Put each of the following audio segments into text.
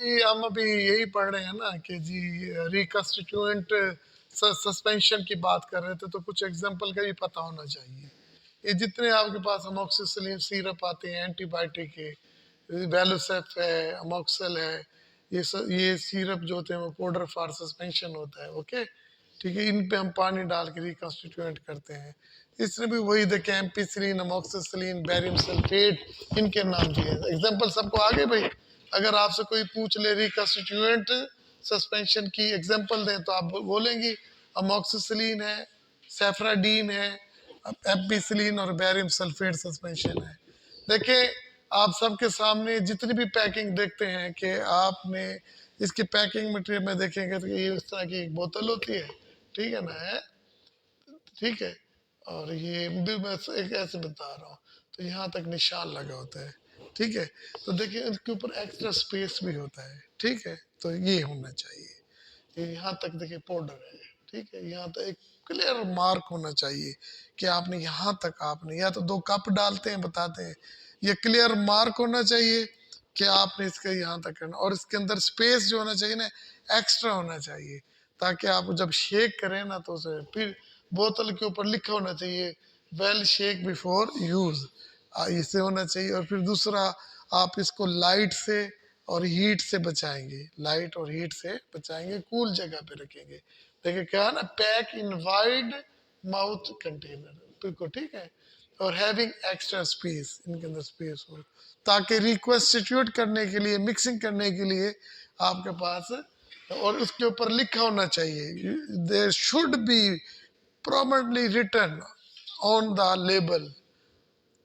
जी, हम अभी यही पढ़ रहे हैं ना कि जी रिकंस्टिट्यूएंट सस्पेंशन की बात कर रहे थे, तो कुछ एग्जांपल का भी पता होना चाहिए। ये जितने आपके पास अमोक्सिसिलिन सिरप आते हैं एंटीबायोटिक के, वेलोसिफ है, अमोक्सल है, ये सिरप जो होते हैं वो पाउडर फॉर सस्पेंशन होता है। ओके, ठीक है, इन पे हम पानी डाल के रिकंस्टिट्यूएंट करते हैं। इसने भी वही देखे, एम्पिसिलिन, अमोक्सिसिलिन, बैरियम सल्फेट, इनके नाम दिए। एग्जांपल सबको आ गए भाई? अगर आपसे कोई पूछ ले रिकंस्टिट्यूएंट सस्पेंशन की एग्जांपल दें तो आप बोलेंगी अमोक्सिसिलिन है, सेफ्राडीन है, एम्पिसिलिन और बैरियम सल्फेट सस्पेंशन है। देखें, आप सबके सामने जितनी भी पैकिंग देखते हैं कि आपने इसकी पैकिंग मटेरियल में देखेंगे तो ये इस तरह की एक बोतल होती है, ठीक है ना, है, ठीक है। और ये भी मैं एक ऐसे बता रहा हूँ, तो यहाँ तक निशान लगा होता है, ठीक है। तो देखिए इसके ऊपर एक्स्ट्रा स्पेस भी होता है, ठीक है। तो ये होना चाहिए, ये यहाँ तक देखिए पाउडर है, ठीक है। यहाँ तक एक क्लियर मार्क होना चाहिए कि आपने यहाँ तक, आपने या तो 2 कप डालते हैं बताते हैं, ये क्लियर मार्क होना चाहिए कि आपने इसका यहाँ तक करना। और इसके अंदर स्पेस जो होना चाहिए ना, एक्स्ट्रा होना चाहिए, ताकि आप जब शेक करें ना तो उसे फिर बोतल के ऊपर लिखा होना चाहिए वेल शेक बिफोर यूज, इसे होना चाहिए। और फिर दूसरा, आप इसको लाइट से और हीट से बचाएंगे, लाइट और हीट से बचाएंगे, कूल जगह पे रखेंगे। देखिए क्या है ना, पैक इन वाइड माउथ कंटेनर, बिल्कुल ठीक है। और हैविंग एक्स्ट्रा स्पेस, इनके अंदर स्पेस हो, ताकि रिक्वेस्टिट्यूट करने के लिए, मिक्सिंग करने के लिए आपके पास, और उसके ऊपर लिखा होना चाहिए, there should be prominently written on the label,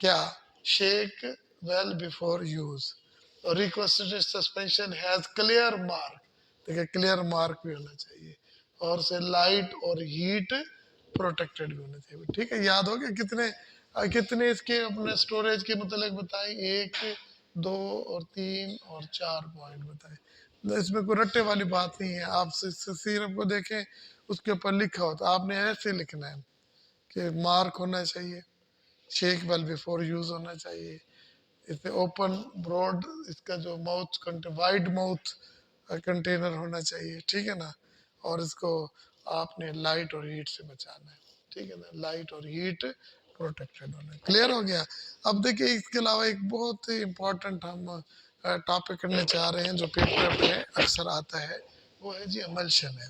क्या, शेक वेल बिफोर यूज, और requested suspension has clear mark, देखिए क्लियर मार्क भी होना चाहिए, और से लाइट और हीट प्रोटेक्टेड भी होना चाहिए, ठीक है। याद हो गया कितने कितने इसके अपने स्टोरेज के मतलब बताए, 1, 2 और 3 और 4 पॉइंट बताए। तो इसमें कोई रट्टे वाली बात नहीं है, आप सिरप को देखें, उसके ऊपर लिखा होता, आपने ऐसे लिखना है कि मार्क होना चाहिए, शेक वेल बिफोर यूज होना चाहिए, इसे ओपन ब्रॉड, इसका जो माउथ वाइड माउथ कंटेनर होना चाहिए, ठीक है ना। और इसको आपने लाइट और हीट से बचाना है, ठीक है ना, लाइट और हीट प्रोटेक्टेड होना है। क्लियर हो गया? अब देखिए इसके अलावा एक बहुत ही इम्पोर्टेंट हम टॉपिक करने चाह रहे हैं जो पेपर में अक्सर आता है, वो है जी एमल्शन है।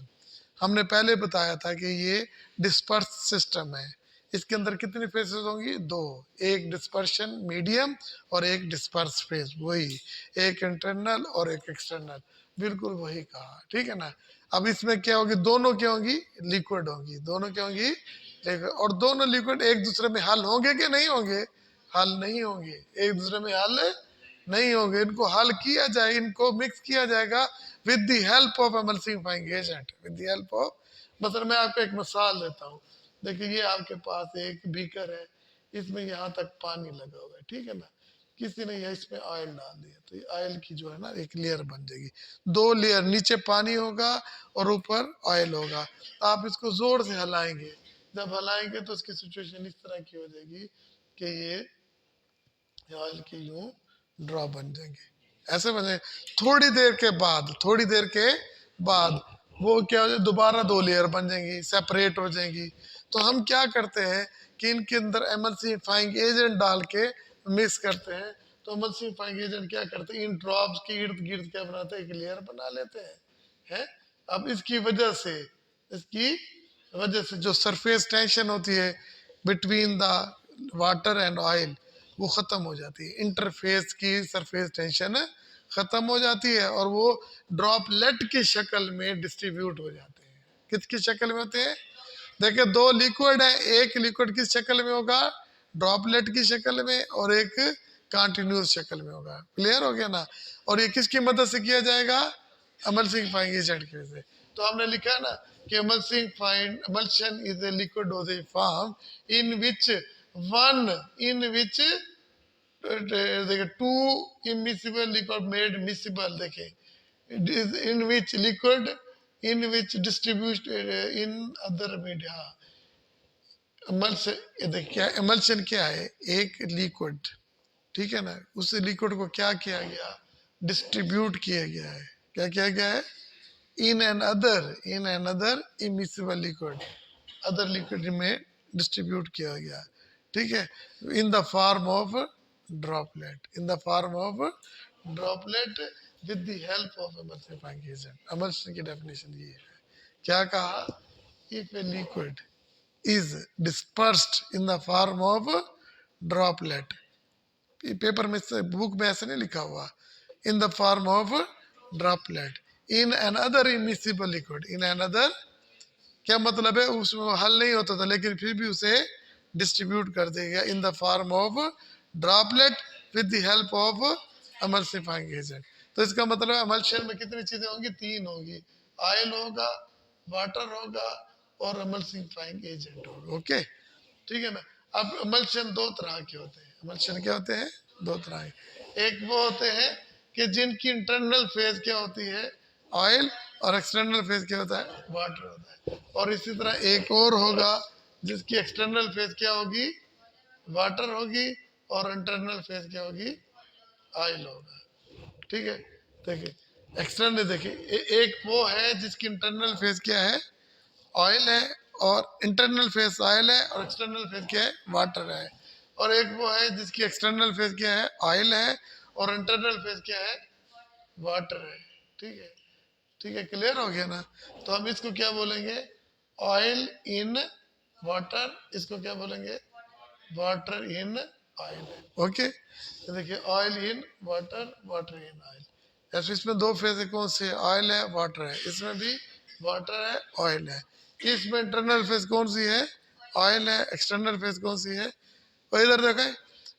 हमने पहले बताया था कि ये डिस्पर्स सिस्टम है, इसके अंदर कितनी फेजेस होंगी? 2, एक डिस्पर्शन मीडियम और एक डिस्पर्स फेज, वही, एक इंटरनल और एक एक्सटर्नल, बिल्कुल वही कहा, ठीक है ना। अब इसमें क्या होगी? दोनों क्या होंगी? लिक्विड होंगी, दोनों क्या होंगी? लिक्विड। और दोनों लिक्विड एक दूसरे में हल होंगे कि नहीं होंगे? हल नहीं होंगे, एक दूसरे में हल नहीं होंगे। इनको हल किया जाए, इनको मिक्स किया जाएगा with the help of emulsifying agent, with the help of, मतलब मैं आपको एक मिसाल देता हूँ। देखिए ये आपके पास एक बीकर है, इसमें यहाँ तक पानी लगा हुआ है, ठीक है ना। किसी ने यह इसमें ऑयल डाल दिया, तो ये ऑयल की जो है ना एक लेयर बन जाएगी, 2 लेयर, नीचे पानी होगा और ऊपर ऑयल होगा। आप इसको जोर से हिलाएंगे, जब हिलाएंगे तो इसकी सिचुएशन इस तरह की हो जाएगी कि ये ऑयल के यूं ड्रॉप बन जाएंगे, ऐसे बने। थोड़ी देर के बाद, थोड़ी देर के बाद वो क्या हो जाए, दोबारा 2 लेयर बन जाएंगी, सेपरेट हो जाएंगी। तो हम क्या करते हैं कि इनके अंदर एमल्सिफाइंग एजेंट डाल के मिक्स करते हैं। तो एमल्सिफाइंग एजेंट क्या करते हैं, इन ड्रॉप्स के इर्द गिर्द क्या बनाते हैं, एक लेयर बना लेते हैं, है। अब इसकी वजह से, इसकी वजह से जो सरफेस टेंशन होती है between the water and oil, वो खत्म हो जाती है, इंटरफेस की सरफेस टेंशन खत्म हो जाती है, और वो ड्रॉपलेट की शक्ल में डिस्ट्रीब्यूट हो जाते हैं। किसकी शक्ल में होते हैं? देखिए 2 लिक्विड है, एक लिक्विड किस शक्ल में होगा? ड्रॉपलेट की शक्ल में, और एक कंटिन्यूस शक्ल में होगा। क्लियर हो गया ना। और ये किसकी मदद से किया जाएगा? एमल्सिफाइंग एजेंट की वजह से। तो हमने लिखा है ना कि emulsion is a liquid dosage form in which one in which देखिए 2 immiscible liquid made miscible, देखें, in which liquid in which distributed in other media। emulsion, देखिए क्या emulsion क्या है? एक लिक्विड, ठीक है ना, उस लिक्विड को क्या किया गया? डिस्ट्रीब्यूट किया गया है, क्या किया गया है? In an other immiscible liquid, other liquid में डिस्ट्रीब्यूट किया गया, ठीक है, in the form of droplet, in the form of droplet with the help of emulsifying agent. Emulsion की डेफिनेशन ये है, क्या कहा? If a liquid is dispersed in the form of droplet, paper में से, बुक में ऐसे नहीं लिखा हुआ, in the form of droplet in an other immiscible liquid, in an other, क्या मतलब है? उसमें वो हल नहीं होता था लेकिन फिर भी उसे डिस्ट्रीब्यूट कर देगा in the form of droplet with the help of emulsifying agent. तो इसका मतलब एमल्शन में कितनी चीजें होंगी? तीन होगी, ऑयल होगा, वाटर होगा और एमल्सिफाइंग एजेंट होगा। ओके, ठीक है ना। अब एमल्शन दो तरह के होते हैं, एमल्शन क्या होते हैं? दो तरह के। एक वो होते हैं कि जिनकी इंटरनल फेज क्या होती है? ऑयल, और एक्सटर्नल फेज क्या होता है? वाटर होता है। और इसी तरह एक और होगा जिसकी एक्सटर्नल फेज क्या होगी? वाटर होगी, और इंटरनल फेज क्या होगी? ऑयल होगा, ठीक है। देखिए एक्सटर्नल, देखिए एक वो है जिसकी इंटरनल फेज क्या है? ऑयल है, और इंटरनल फेस ऑयल है, और एक्सटर्नल फेस क्या है? वाटर है। और एक वो है जिसकी एक्सटर्नल फेस क्या है? ऑयल है, और इंटरनल फेस क्या है? वाटर है, ठीक है। ठीक है, क्लियर हो गया ना। तो हम इसको क्या बोलेंगे? ऑयल इन वाटर, इसको क्या बोलेंगे? Water in oil. ओके, तो देखिए oil in water, water in oil. ऐसे इसमें दो फेज है, कौन से? ऑयल है, वाटर है, इसमें भी वाटर है, ऑयल है। इसमें इंटरनल फेज कौन सी है? ऑयल है। एक्सटर्नल फेज कौन सी है? और इधर देखा,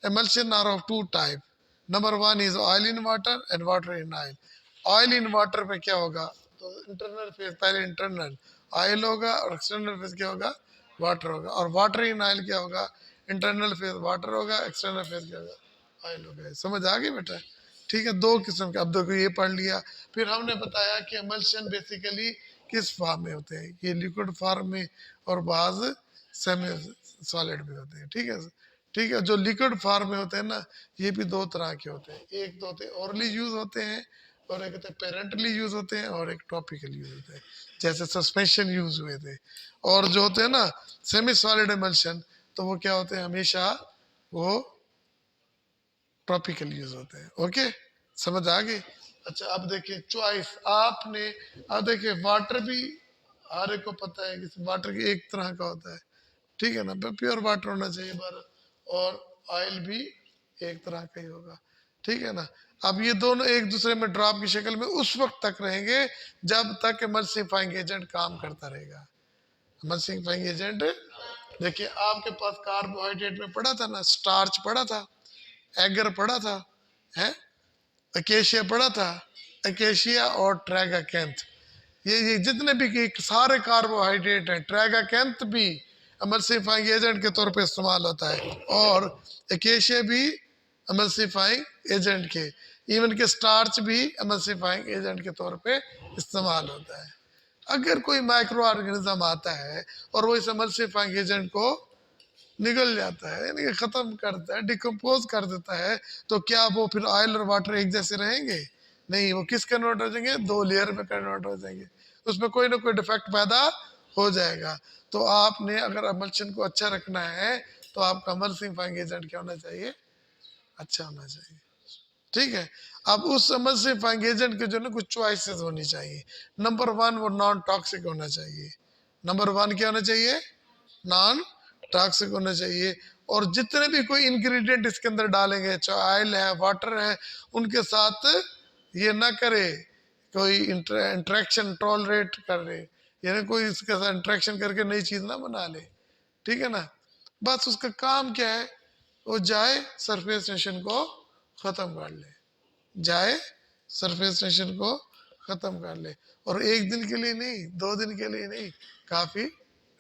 emulsion are of two type. Number one is oil in water and water in oil. Oil in water में क्या होगा? तो इंटरनल फेज पहले इंटरनल ऑयल होगा, और एक्सटर्नल फेज क्या होगा? वाटर होगा। और वाटर इन ऑयल क्या होगा? इंटरनल फेज वाटर होगा, एक्सटर्नल फेज क्या होगा? ऑयल होगा। समझ आ गई बेटा? ठीक है, दो किस्म के। अब देखो ये पढ़ लिया, फिर हमने बताया कि emulsion बेसिकली किस फॉर्म में होते हैं? ये लिक्विड फॉर्म में, और बाज सेमी सॉलिड में होते हैं, ठीक है। ठीक है, जो लिक्विड फॉर्म में होते हैं ना, ये भी दो तरह के होते हैं। एक तो होते हैं ओरली यूज होते हैं, और एक होते हैं पेरेंटली यूज होते हैं, और एक टॉपिकल यूज होते हैं, जैसे सस्पेंशन यूज हुए थे। और जो होते हैं ना सेमी सॉलिड एमल्शन, तो वो क्या होते हैं? हमेशा वो टॉपिकल यूज होते हैं। ओके, समझ आ गई? अच्छा, अब देखिए चॉइस आपने, अब देखिए वाटर भी हर एक को पता है कि वाटर की एक तरह का होता है, ठीक है ना, प्योर वाटर होना चाहिए बार, और ऑयल भी एक तरह का ही होगा, ठीक है ना। अब ये दोनों एक दूसरे में ड्रॉप की शक्ल में उस वक्त तक रहेंगे जब तक एमल्सिफाइंग एजेंट काम करता रहेगा। एमल्सिफाइंग एजेंट, देखिए आपके पास कार्बोहाइड्रेट में पड़ा था ना, स्टार्च पड़ा था, एगर पड़ा था, है, अकेशिया पड़ा था, अकेशिया और ट्रैगाकैंथ, ये जितने भी सारे कार्बोहाइड्रेट हैं, ट्रैगाकैंथ भी एमल्सिफाइंग एजेंट के तौर पे इस्तेमाल होता है, और एकेशिया भी एमल्सिफाइंग एजेंट के, इवन के स्टार्च भी एमल्सिफाइंग एजेंट के तौर पे इस्तेमाल होता है। अगर कोई माइक्रो ऑर्गेनिज्म आता है और वो इस एमल्सिफाइंग एजेंट को निगल जाता है, यानी कि खत्म करता है, डिकम्पोज कर देता है, तो क्या वो फिर ऑयल और वाटर एक जैसे रहेंगे? नहीं, वो किस कन्वर्ट हो जाएंगे? दो लेयर में कन्वर्ट हो जाएंगे, उसमें कोई ना कोई डिफेक्ट पैदा हो जाएगा। तो आपने अगर एमल्शन को अच्छा रखना है, तो आपका एमल्सिफाइंग एजेंट क्या होना चाहिए? अच्छा होना चाहिए, ठीक है। अब उस एमल्सिफाइंग एजेंट के जो ना कुछ चॉइसेस होनी चाहिए। नंबर वन, वो नॉन टॉक्सिक होना चाहिए। नंबर वन क्या होना चाहिए? नॉन टॉक्सिक होना चाहिए। और जितने भी कोई इंग्रेडिएंट इसके अंदर डालेंगे, चाहे ऑयल है, वाटर है, उनके साथ ये ना करे कोई इंट्रैक्शन टॉलरेट कर रहे, यानी कोई इसके साथ इंट्रैक्शन करके नई चीज ना बना ले, ठीक है ना। बस उसका काम क्या है? वो जाए सरफेस टेंशन को खत्म कर ले, जाए सरफेस टेंशन को खत्म कर ले। और एक दिन के लिए नहीं, दो दिन के लिए नहीं, काफी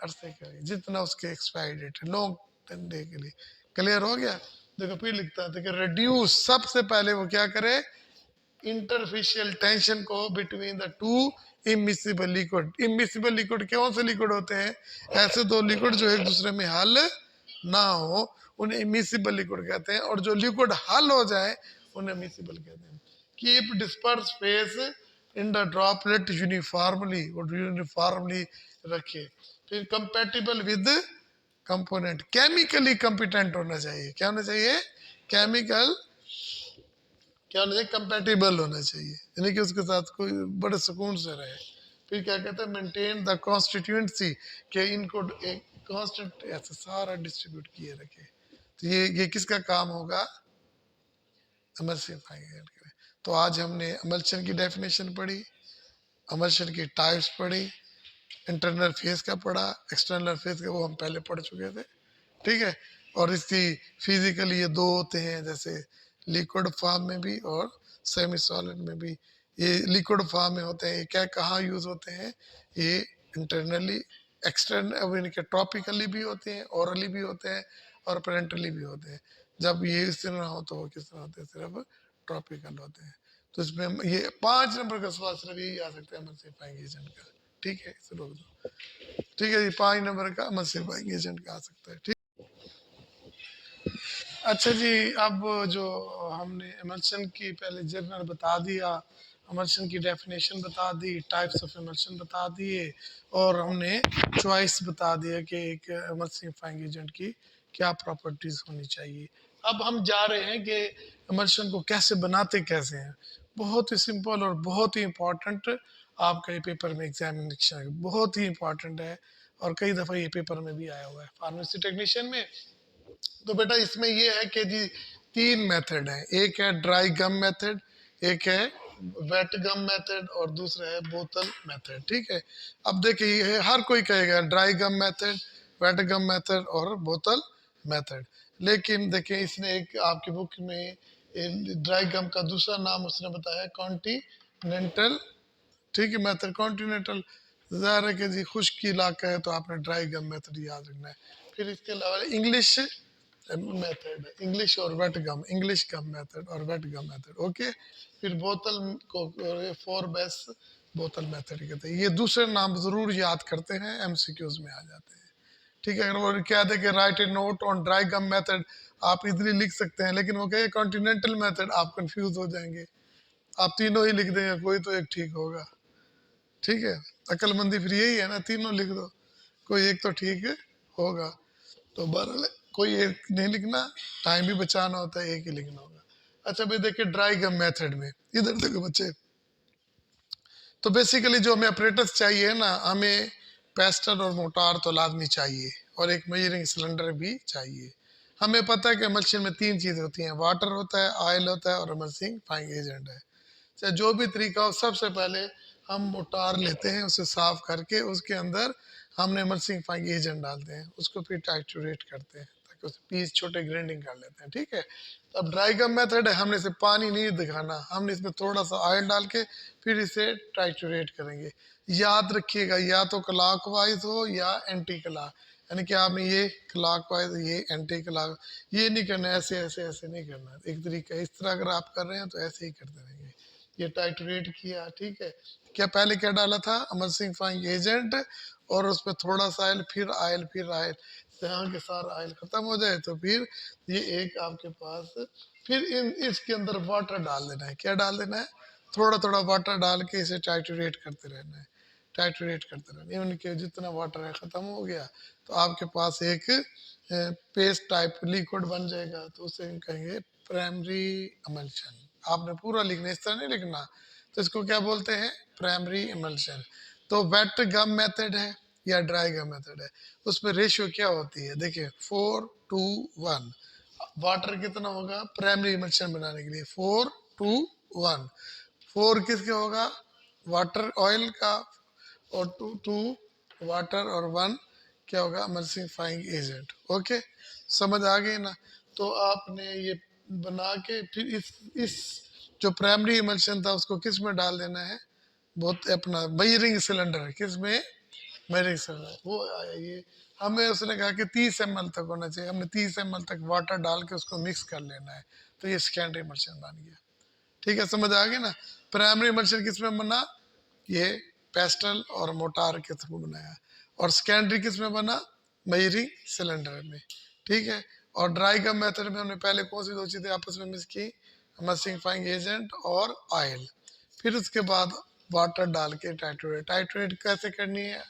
अरसे के लिए, जितना उसके एक्सपायरी डेट है, लॉन्ग डे के लिए। क्लियर हो गया? देखो फिर लिखता है, देखो रिड्यूस, सबसे पहले वो क्या करे? इंटरफिशियल टेंशन को between the two immiscible liquid. Immiscible liquid कौन से लिक्विड होते हैं? ऐसे दो लिक्विड जो एक दूसरे में हल ना हो, उन्हें इमिसिबल लिक्विड कहते हैं। और जो लिक्विड हल हो जाए, उन्हें मिसिबल कहते हैं। Keep disperse face in the droplet uniformly रखे। फिर compatible with component, chemically competent होना चाहिए। क्या होना चाहिए? केमिकल, क्या होना चाहिए? कंपेटिबल होना चाहिए, यानी कि उसके साथ कोई बड़े सुकून से रहे। फिर क्या कहते हैं? मेंटेन द कॉन्स्टिट्यूएंसी, के इनको एक कांस्टेंट ऐसे सारा डिस्ट्रीब्यूट किए रखे। तो ये किसका काम होगा? एमल्सिफाइंग एजेंट का। तो आज हमने एमल्शन की डेफिनेशन पढ़ी, एमल्शन की टाइप्स पढ़ी, इंटरनल फेज का पढ़ा, एक्सटर्नल फेज का वो हम पहले पढ़ चुके थे, ठीक है। और इसकी फिजिकली ये दो होते हैं, जैसे लिक्विड फॉर्म में भी और सेमी सॉलिड में भी। ये लिक्विड फॉर्म में होते हैं, ये क्या कहाँ यूज होते हैं? ये इंटरनली, एक्सटर्नल, इनके टॉपिकली भी होते हैं, ओरली भी होते हैं और पेरेंटली भी होते हैं। जब ये इस तरह हो तो वो किस तरह होते हैं? सिर्फ टॉपिकल होते हैं। तो इसमें ये 5 नंबर का सवाल सिर्फ यही आ सकता है एमल्सिफाइंग एजेंट का, ठीक है। इसे रोक दो, ठीक है। ये 5 नंबर का एमल्सिफाइंग एजेंट का आ सकता है, ठीक। अच्छा जी, अब जो हमने इमल्शन की पहले जनरल बता दिया, इमल्शन की डेफिनेशन बता दी, टाइप्स ऑफ इमल्शन बता दिए, और हमने चॉइस बता दिया कि एक इमल्सिफाइंग एजेंट की क्या प्रॉपर्टीज होनी चाहिए। अब हम जा रहे हैं कि इमल्शन को कैसे बनाते कैसे हैं। बहुत ही सिंपल और बहुत ही इम्पोर्टेंट, आपका ये पेपर में एग्जामिनेशन बहुत ही इम्पोर्टेंट है, और कई दफ़ा ये पेपर में भी आया हुआ है फार्मेसी टेक्नीशियन में। तो बेटा इसमें ये है कि जी 3 मेथड है, एक है ड्राई गम मेथड, एक है वेट गम मेथड, और दूसरा है बोतल मेथड, ठीक है। अब देखिए ये हर कोई कहेगा dry gum method, wet gum method और बोतल मेथड। लेकिन देखिए इसने एक आपकी बुक में ड्राई गम का दूसरा नाम उसने बताया कॉन्टिनेंटल, ठीक है, मेथड कॉन्टिनेंटल। ज़ाहिर है कि जी खुश्क इलाका है तो आपने ड्राई गम मेथड याद रखना है। फिर इसके अलावा इंग्लिश मेथड, इंग्लिश और wet gum, English gum method और वेट गम मेथड, ओके। फिर बोतल को फोर बेस बोतल मेथड कहते हैं। ये दूसरे नाम जरूर याद करते हैं, एमसीक्यूज में आ जाते हैं, ठीक है। अगर वो क्या दे कि write a note on dry gum method, आप इजीली लिख सकते हैं, लेकिन वो कहे कॉन्टिनेंटल मेथड, आप कंफ्यूज हो जाएंगे। आप तीनों ही लिख देंगे, कोई तो एक ठीक होगा, ठीक है। अक्लमंदी फिर यही है ना, तीनों लिख दो, कोई एक तो ठीक होगा। तो बहरहाल कोई एक नहीं लिखना, टाइम भी बचाना होता है, एक ही लिखना होगा। अच्छा भाई देखिए ड्राई गम मेथड में, इधर देखो बच्चे, तो बेसिकली जो हमें अपरेटस चाहिए ना, हमें पेस्टल और मोटार तो लाजमी चाहिए, और एक मेजरिंग सिलेंडर भी चाहिए। हमें पता है कि एमल्शन में 3 चीज़ें होती हैं, वाटर होता है, ऑयल होता है और एमल्सिफाइंग एजेंट है। चाहे जो भी तरीका हो, सबसे पहले हम मोटार लेते हैं, उसे साफ करके उसके अंदर हमने एमल्सिफाइंग एजेंट डालते हैं, उसको फिर टाइट्यूरेट करते हैं ताकि उसे पीस छोटे ग्राइंडिंग कर लेते हैं, ठीक है। तो अब ड्राई गम मेथड है, हमने इसे पानी नहीं दिखाना, हमने इसमें थोड़ा सा ऑयल डाल के फिर इसे टाइट्यूरेट करेंगे। याद रखिएगा, या तो क्लॉक वाइज हो या एंटी क्लॉक, यानी कि आपने ये क्लॉक वाइज, ये एंटी क्लॉक, ये नहीं करना, ऐसे ऐसे ऐसे नहीं करना। एक तरीका इस तरह अगर आप कर रहे हैं तो ऐसे ही करते रहेंगे। ये टाइट्रेट किया, ठीक है। क्या पहले क्या डाला था? एमल्सिफाइंग एजेंट, और उसमें थोड़ा सा ऑयल, फिर ऑयल, फिर ऑयल, जहाँ के सारा ऑयल खत्म हो जाए तो फिर ये एक आपके पास, फिर इन इसके अंदर वाटर डाल देना है। क्या डाल देना है? थोड़ा थोड़ा वाटर डाल के इसे टाइट्रेट करते रहना है, टाइट्रेट करते रहना है। इवन के जितना वाटर है खत्म हो गया तो आपके पास एक पेस्ट टाइप लिक्विड बन जाएगा, तो उसे हम कहेंगे प्राइमरी एमल्शन। आपने पूरा लिखना, इस तरह नहीं लिखना। तो इसको क्या बोलते हैं? Primary emulsion. तो वेट गम मेथड है या ड्राई गम मेथड है, उसमें रेशियो क्या होती है? देखिए 4:1, वाटर कितना होगा प्राइमरी इमल्शन बनाने के लिए? 4:1। 4 किसके होगा? वाटर ऑयल का, और टू टू वाटर, और 1 क्या होगा? Emulsifying agent, okay. समझ आ गई ना? तो आपने ये बना के फिर इस जो प्राइमरी इमल्शन था उसको किस में डाल देना है? बहुत अपना मेजरिंग सिलेंडर, किस में? Measuring cylinder. वो आया ये, हमें उसने कहा कि 30 ml तक होना चाहिए, हमने 30 ml तक वाटर डाल के उसको मिक्स कर लेना है, तो ये सेकेंडरी इमल्शन बन गया, ठीक है। समझ आ गई ना? प्राइमरी इमल्शन किस में बना? ये पेस्टल और मोटार के थ्रू बनाया, और सेकेंडरी किस में बना? मेजरिंग सिलेंडर में, ठीक है। और ड्राई गम मेथड में हमने पहले कौन सी दो चीजें आपस में मिक्स की? एमल्सिफाइंग एजेंट और ऑयल। फिर उसके बाद वाटर डाल के टाइट्रेट। टाइट्रेट कैसे करनी है,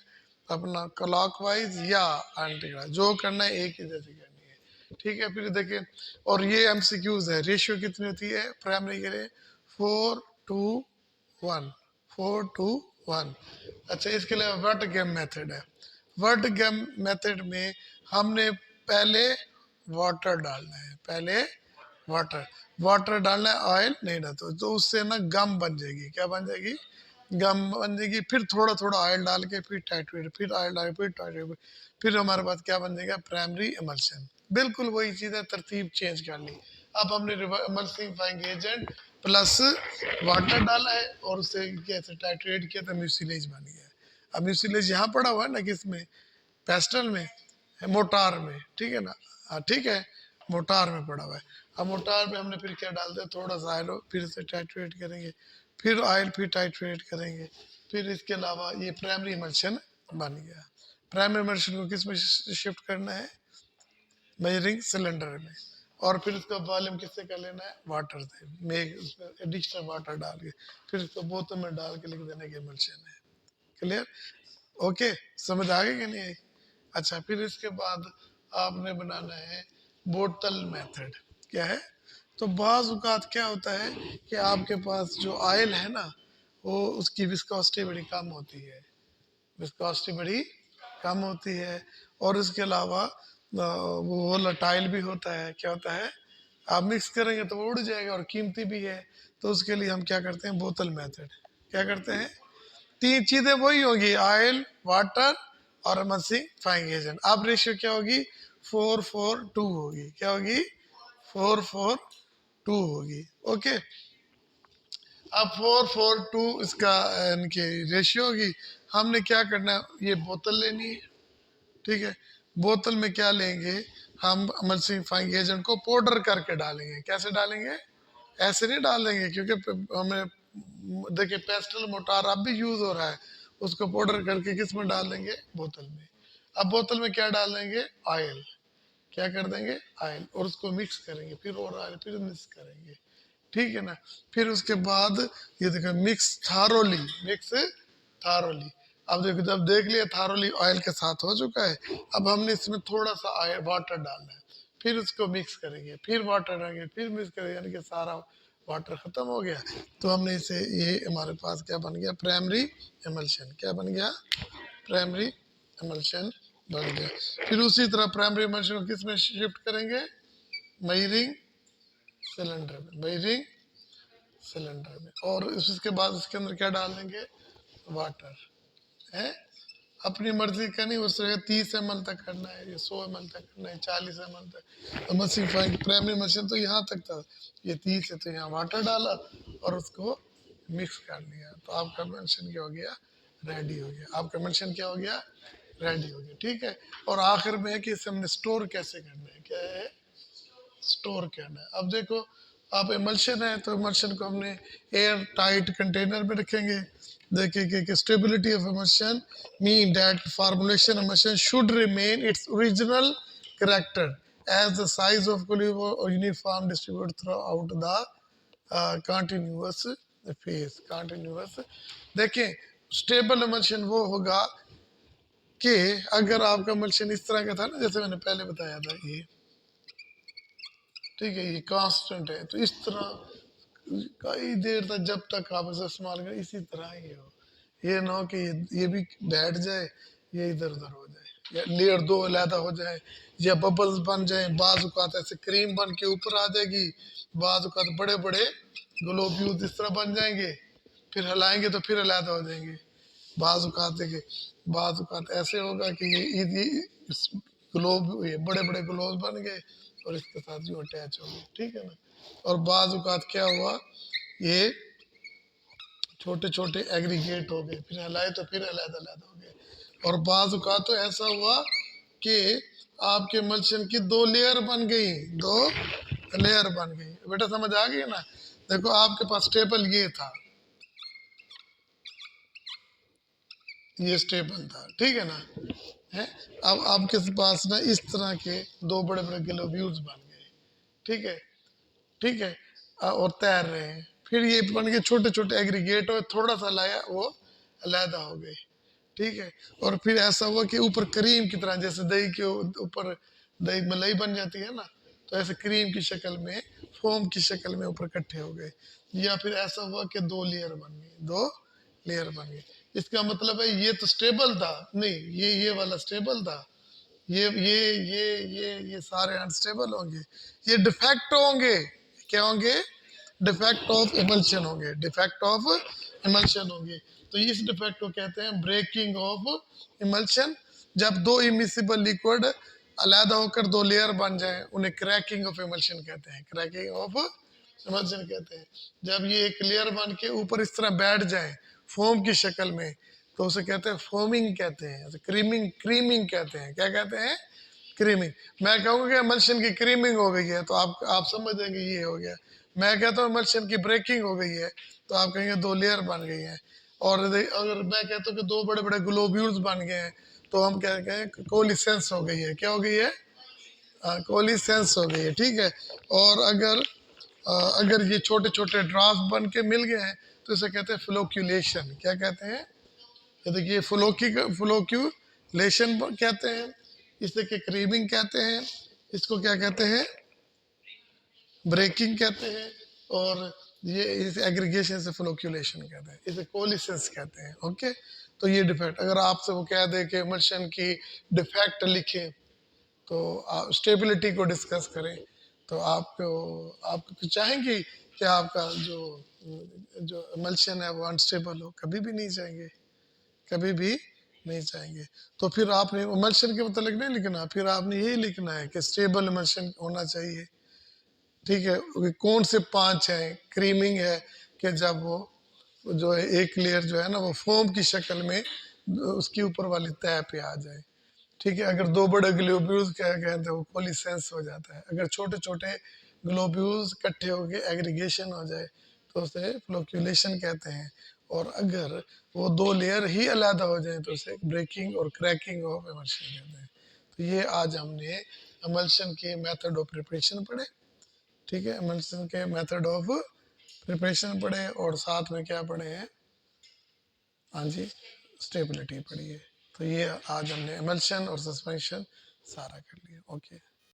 अपना क्लॉकवाइज या एंटी क्लॉक, जो करना है एक ही जैसे करनी है, ठीक है। फिर देखिए, और ये एमसीक्यूज है, रेशियो कितनी होती है प्राइमरी के लिए, 4:1, 4:1। अच्छा, इसके अलावा वर्ट गेम मेथड है। वर्ट गेम मेथड में हमने पहले वाटर डालना है, पहले वाटर, वाटर डालना है, ऑयल नहीं डालते, तो उससे ना गम बन जाएगी, क्या बन जाएगी, गम बन जाएगी। फिर थोड़ा थोड़ा ऑयल डाल के फिर टाइट्रेट, फिर ऑयल डाल के फिर टाइट्रेट, फिर हमारे पास क्या बन जाएगा, प्राइमरी इमल्शन। बिल्कुल वही चीज़ है, तरतीब चेंज कर ली। अब हमने इमल्सिफाइंग एजेंट प्लस वाटर डाला है और उससे कैसे टाइट्रेट किया तो म्यूसिलेज बन गया। अब म्यूसिलेज यहाँ पड़ा हुआ है ना, किस में, पेस्टल में, मोटार में, ठीक है ना, हाँ ठीक है, मोटार में पड़ा हुआ है। अब मोटार में हमने फिर क्या डाल दिया, थोड़ा सा ऑयल, फिर से टाइट्रेट करेंगे, फिर ऑयल, फिर टाइट्रेट करेंगे, फिर इसके अलावा ये प्राइमरी इमल्शन बन गया। प्राइमरी इमल्शन को किस में शिफ्ट करना है, मेजरिंग सिलेंडर में, और फिर उसका वॉल्यूम किससे कर लेना है, वाटर से, मेक उसमें एडिशनल वाटर डाल के, फिर उसको बोतल में डाल के लिख देने के इमल्शन है। क्लियर, ओके, समझ आ गई कि नहीं आई? अच्छा, फिर इसके बाद आपने बनाना है बोतल मेथड। क्या है, तो बाज़ औक़ात क्या होता है कि आपके पास जो ऑयल है ना, वो उसकी विस्कोसिटी बड़ी कम होती है, विस्कोसिटी बड़ी कम होती है, और इसके अलावा वो वोलेटाइल भी होता है। क्या होता है, आप मिक्स करेंगे तो वो उड़ जाएगा और कीमती भी है। तो उसके लिए हम क्या करते हैं, बोतल मेथड। क्या करते हैं, तीन चीजें वही होगी, ऑयल, वाटर और एमल्सिफाइंग एजेंट। अब रेशियो क्या होगी, 4:4:2 होगी। क्या होगी, 4:4:2 होगी, ओके। अब 4:4:2 इसका इनकी रेशियो होगी। हमने क्या करना है, ये बोतल लेनी है, ठीक है। बोतल में क्या लेंगे, हम एमल्सिफाइंग एजेंट को पाउडर करके डालेंगे। कैसे डालेंगे, ऐसे नहीं डालेंगे, क्योंकि हमें देखिए पेस्टल मोटार अब भी यूज हो रहा है, उसको पाउडर करके किस में डाल देंगे, बोतल में। अब बोतल में क्या डाल देंगे, ऑयल, क्या कर देंगे, ऑयल, और उसको मिक्स करेंगे, फिर और ऑयल, फिर मिक्स करेंगे, ठीक है ना। फिर उसके बाद ये देखो, मिक्स थारोली, मिक्स थारोली। अब देखो, जब देख लिया थारोली ऑयल के साथ हो चुका है, अब हमने इसमें थोड़ा सा ऑयल वाटर डालना है, फिर उसको मिक्स करेंगे, फिर वाटर डालेंगे, फिर मिक्स करेंगे, यानी कि सारा वाटर खत्म हो गया। तो हमने इसे, ये हमारे पास क्या बन गया, प्राइमरी एमल्शन। क्या बन गया, प्राइमरी एमल्शन बन गया। फिर उसी तरह प्राइमरी एमल्शन को किस में शिफ्ट करेंगे, मेजरिंग सिलेंडर में, मेजरिंग सिलेंडर में, और उसके बाद उसके अंदर क्या डाल देंगे, वाटर है। अपनी मर्जी का नहीं, उस 30 ml तक करना है, ये 100 ml तक करना है, 40 ml तक। एमल्सिफाइंग प्राइमरी मशीन तो यहाँ तक था, ये 30 है, तो यहाँ वाटर डाला और उसको मिक्स कर लिया, तो आपका मेंशन क्या हो गया, रेडी हो गया। आपका मेंशन क्या हो गया, रेडी हो गया, ठीक है। और आखिर में है कि इसे हमने स्टोर कैसे करना है, क्या है, स्टोर करना है। अब देखो, आप इमल्शन है तो इमल्शन को हमने एयर टाइट कंटेनर में रखेंगे। देखिए कि stability of emulsion mean that formulation emulsion should remain its original character as the size of uniform distribute throughout the continuous phase, continuous. देखिए, स्टेबल इमल्शन वो होगा कि अगर आपका इमल्शन इस तरह का था ना, जैसे मैंने पहले बताया था, ये ठीक है, ये कांस्टेंट है, तो इस तरह कई देर तक, जब तक आप इसे इस्तेमाल करें इसी तरह ही हो। ये ना हो कि ये भी बैठ जाए, ये इधर उधर हो जाए, या लेयर दो अलहदा हो जाए, या बबल्स बन जाए। बाज औकात ऐसे क्रीम बन के ऊपर आ जाएगी, बाज औकात बड़े बड़े ग्लोब्यूल्स इस तरह बन जाएंगे, फिर हिलाएंगे तो फिर अलहदा हो जाएंगे। बाज औकात देखिए, बाज औकात ऐसे होगा कि ये ग्लोब, ये बड़े बड़े ग्लोब बन गए और इसके साथ जो अटैच हो गए, ठीक है ना। और बाज औकात क्या हुआ, ये छोटे छोटे एग्रीगेट हो गए, फिर हलाए तो फिर अलग अलग हो गए। और बाज औकात तो ऐसा हुआ कि आपके मल्शन की 2 लेयर बन गई, 2 लेयर बन गई। बेटा समझ आ गई ना। देखो, आपके पास टेबल ये था, ये स्टेबल था, ठीक है ना, है। अब आपके पास ना इस तरह के दो बड़े बड़े ग्लोब्यूल्स बन गए, ठीक है, ठीक है, और तैर रहे हैं। फिर ये बन के छोटे छोटे एग्रीगेट और थोड़ा सा लाया वो अलहदा हो गए, ठीक है। और फिर ऐसा हुआ कि ऊपर क्रीम की तरह, जैसे दही के ऊपर दही मलाई बन जाती है ना, तो ऐसे क्रीम की शक्ल में, फोम की शक्ल में ऊपर इकट्ठे हो गए। या फिर ऐसा हुआ कि दो लेयर बन गई, दो लेयर बन गई। इसका मतलब है ये तो स्टेबल था नहीं, ये वाला स्टेबल था, ये सारे अनस्टेबल होंगे, ये डिफेक्ट होंगे। क्या होंगे? डिफेक्ट ऑफ इमल्शन होंगे, डिफेक्ट ऑफ इमल्शन होंगे। तो इस डिफेक्ट को कहते हैं ब्रेकिंग ऑफ इमल्शन। जब दो इमिसिबल लिक्विड अलग होकर दो लेयर बन जाए उन्हें क्रैकिंग ऑफ इमल्शन कहते हैं, क्रैकिंग ऑफ इमल्शन कहते हैं। जब ये एक लेयर बन के ऊपर इस तरह बैठ जाए फोम की शक्ल में, तो उसे कहते हैं फोमिंग कहते हैं, क्रीमिंग, क्रीमिंग कहते हैं। क्या कहते हैं? क्रीमिंग। मैं कहूँगा कि इमल्शन की क्रीमिंग हो गई है तो आप समझ जाएंगे ये हो गया। मैं कहता हूँ इमल्शन की ब्रेकिंग हो गई है तो आप कहेंगे दो लेयर बन गई है। और अगर मैं कहता हूँ कि दो बड़े बड़े ग्लोब्यूल्स बन गए हैं तो हम क्या कहें? कोलिसेंस हो गई है। क्या हो गई है? कोलिसेंस हो गई है, ठीक है। और अगर ये छोटे छोटे ड्रॉप्स बन के मिल गए हैं तो इसे कहते हैं फ्लोक्यूलेशन। क्या कहते हैं? ये देखिए फ्लोक्यूलेशन कहते हैं, इसे के क्रीमिंग कहते हैं, इसको क्या कहते हैं? ब्रेकिंग कहते हैं। और ये इस एग्रीगेशन से फ्लोक्यूलेशन कहते हैं, इसे कोलिसेंस कहते हैं। ओके, तो ये डिफेक्ट, अगर आपसे वो कह दे कि इमल्शन की डिफेक्ट लिखें तो आप स्टेबिलिटी को डिस्कस करें, तो आप चाहेंगे कि आपका जो जो इमल्शन है वो अनस्टेबल हो? कभी भी नहीं चाहेंगे, कभी भी नहीं चाहेंगे। तो फिर आपने इमल्शन के मतलब नहीं लिखना, फिर आपने यही लिखना है कि स्टेबल इमल्शन होना चाहिए, ठीक है। कौन से पांच हैं? क्रीमिंग है कि जब वो जो है एक लेयर जो है ना वो फोम की शक्ल में उसकी ऊपर वाली तह पे आ जाए, ठीक है। अगर दो बड़े ग्लोब्यूल्स क्या कहते हैं वो कोलिसेंस हो जाता है। अगर छोटे छोटे ग्लोब्यूल्स इकट्ठे होके एग्रीगेशन हो जाए तो उसे फ्लोक्यूलेशन कहते हैं। और अगर वो दो लेयर ही अलग हो जाए तो उसे ब्रेकिंग और क्रैकिंग ऑफ इमल्शन कहते हैं। तो ये आज हमने इमल्शन के मेथड ऑफ प्रिपरेशन पढ़े, ठीक है। इमल्शन के मेथड ऑफ प्रिपरेशन पढ़े और साथ में क्या पढ़े हैं? हाँ जी, स्टेबिलिटी पढ़ी है। तो ये आज हमने इमल्शन और सस्पेंशन सारा कर लिया। ओके।